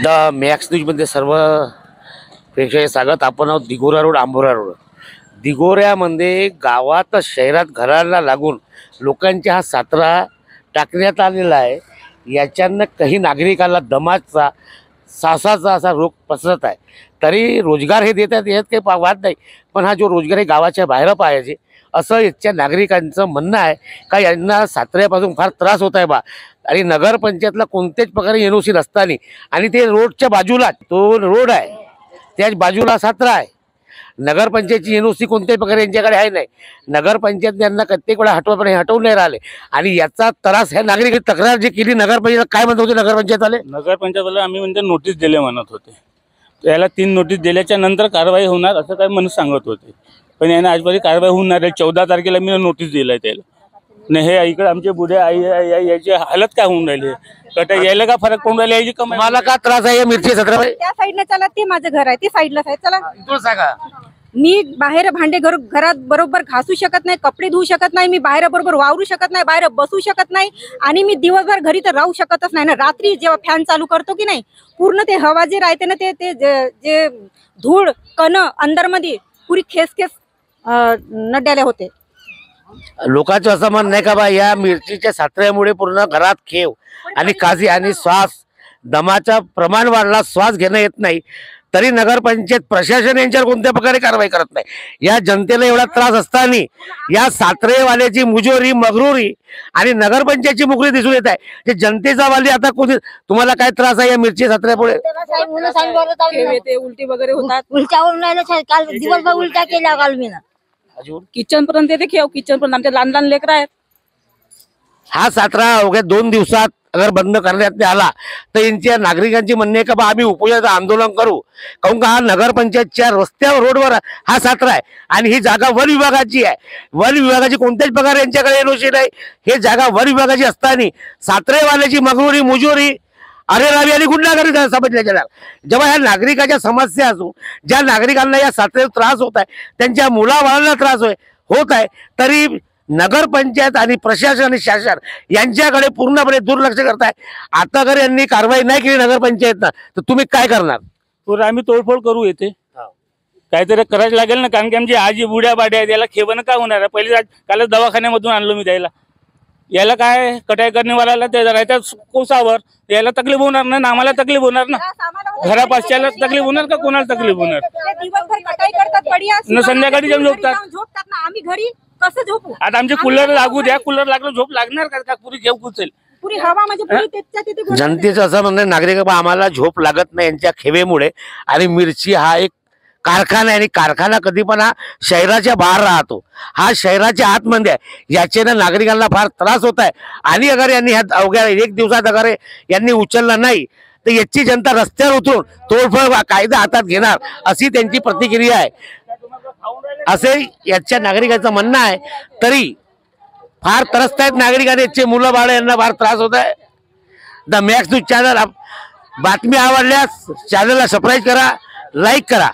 The max न्यूजमध्ये सर्व प्रेक्षक स्वागत. आपण आहोत दिघोरा रोड, आंबोरा रोड. दिघोऱ्यामध्ये गावात शहरात घराला लागून लोकांच्या हा सातरा टाकण्यात आलेला आहे. याच्यानं काही नागरिकांना दमाचा सासाचा असा रोग पसरत आहे. तरी रोजगार हे देतात, यात काही वाद नाही, पण हा जो रोजगार आहे गावाच्या बाहेर पाहिजे असं याच्या नागरिकांचं म्हणणं आहे. का यांना सातऱ्यापासून फार त्रास होत आहे बा. आणि नगरपंचायतला कोणत्याच प्रकारे एनओसी नसताना आणि ते रोडच्या बाजूला तो रोड आहे, त्याच बाजूला सातरा आहे. नगरपंचायतची एनओसी कोणत्याही प्रकारे यांच्याकडे आहे नाही. नगरपंचायत यांना प्रत्येक वेळा पण हटवून नाही राहिले. आणि याचा त्रास ह्या नागरिक तक्रार जी केली नगरपंचायत काय म्हणत होते नगरपंचायतवाले आम्ही म्हणजे नोटीस दिले म्हणत होते. याला 3 नोटीस दिल्याच्या नंतर कारवाई होणार असं काय म्हणून सांगत होते. पण याने आजपर्यंत कारवाई होणार आहे. 14 तारखेला मी नोटीस दिलाय त्याला. नाही हे इकडे आमचे बुढे आई याची हालत काय होऊन राहिली. कटा यायला का फरक पडून राहिली. याची कमाई मला का त्रास आहे. मिरची 17 त्या साईडने चला, ते माझं घर आहे, ते साईडला आहे. चला तू सांगा. मी बाहेर भांडे घरात बरोबर घासू शकत नाही, कपडे धुवू शकत नाही, मी बाहेर बरोबर वावरू शकत नाही, बाहेर बसू शकत नाही. आणि मी दिवसभर घरी तर राहू शकतच नाही ना. रात्री जेव्हा फॅन चालू करतो की नाही, पूर्ण ते हवा जे राहते ना, ते जे धूळ कण अंदरमध्ये पुरी खेस नड्याले होते. लोकांचं असं म्हणणं नाही का बा या मिरचीच्या सातऱ्यामुळे पूर्ण घरात खेव आणि काळजी आणि श्वास दमाचा प्रमाण वाढला, श्वास घेणं येत नाही. तरी नगरपंचायत प्रशासन यांच्यावर कोणत्या प्रकारे कारवाई करत नाही. या जनतेला एवढा त्रास असताना या सातरेवाल्याची मुजोरी मगरुरी आणि नगरपंचायतची मुकरी दिसून येत आहे. जे जनतेचा वाली आता कोणी तुम्हाला काय त्रास आहे या मिरची सातऱ्यामुळे. उलटी वगैरे होतात. काल दिवसभर उलट्या केल्या काल मी. किचन पर्यंत येते खेळ, किचन पर्यंत आमच्या लहान लहान लेकरं आहेत. हा सातरा अवघ्या 2 दिवसात अगर बंद करण्यात आला तर यांच्या नागरिकांची म्हणणे आहे का बा आम्ही उपोषणाचं आंदोलन करू. काहून का हा नगरपंचायतच्या रस्त्यावर रोडवर हा सातरा आहे आणि ही जागा वन विभागाची आहे. वन विभागाची कोणत्याच प्रकारे यांच्याकडे एनओसी नाही. हे जागा वन विभागाची असताना सातरेवाल्याची मगरुरी मुजोरी अरे रावी आणि गुंडागरी समजल्या जाणार. जेव्हा ह्या नागरिकाच्या समस्या असू, ज्या नागरिकांना या सातऱ्याचा त्रास होत आहे, त्यांच्या मुलाबाळांना त्रास होत आहे, तरी नगरपंचायत आणि प्रशासन आणि शासन यांच्याकडे पूर्णपणे दुर्लक्ष करताय. आता जर यांनी कारवाई नाही केली नगरपंचायतनं तर तुम्ही काय करणार. तर आम्ही तोडफोड करू. येते काहीतरी करायला लागेल ना. कारण की आमची आजी बुड्या बाड्या आहेत, याला खेवणं काय होणार आहे. पहिले कालच दवाखान्यामधून आणलो मी द्यायला. याला काय कटाई करणेवाल्याला ते राहतात कोसावर, याला तकलीफ होणार ना, आम्हाला तकलीफ होणार ना. घरापासच्याला तकलीफ होणार का कोणाला तकलीफ होणार. संध्याकाळी जाऊन झोपतात. आम्ही घरी कसं झोपू. आता आमचे कूलर लागू द्या. कूलर लागलं झोप लागणार का. पुरी घेऊ कुचेल पुरी हवा म्हणजे जनतेचं असं म्हणणं नागरिक बा आम्हाला झोप लागत नाही यांच्या खेवेमुळे. आणि मिरची हा एक कारखाना आहे आणि कारखाना कधी पण हा शहराच्या बाहेर राहतो, हा शहराच्या आतमध्ये आहे. याच्यानं नागरिकांना फार त्रास होत आहे. आणि अगर यांनी ह्या अवघ्या 1 दिवसात अगर यांनी उचलला नाही तर याची जनता रस्त्यावर उतरून तोडफोड कायदा हातात घेणार अशी त्यांची प्रतिक्रिया आहे, असे याच्या नागरिकांचं म्हणणं आहे. तरी फार त्रस्त आहेत नागरिक आणि याचे मुलं बाळ यांना फार त्रास होत आहे. द मॅक्स न्यूज चॅनल बातमी आवडल्यास चॅनलला सबस्क्राईब करा, लाईक करा.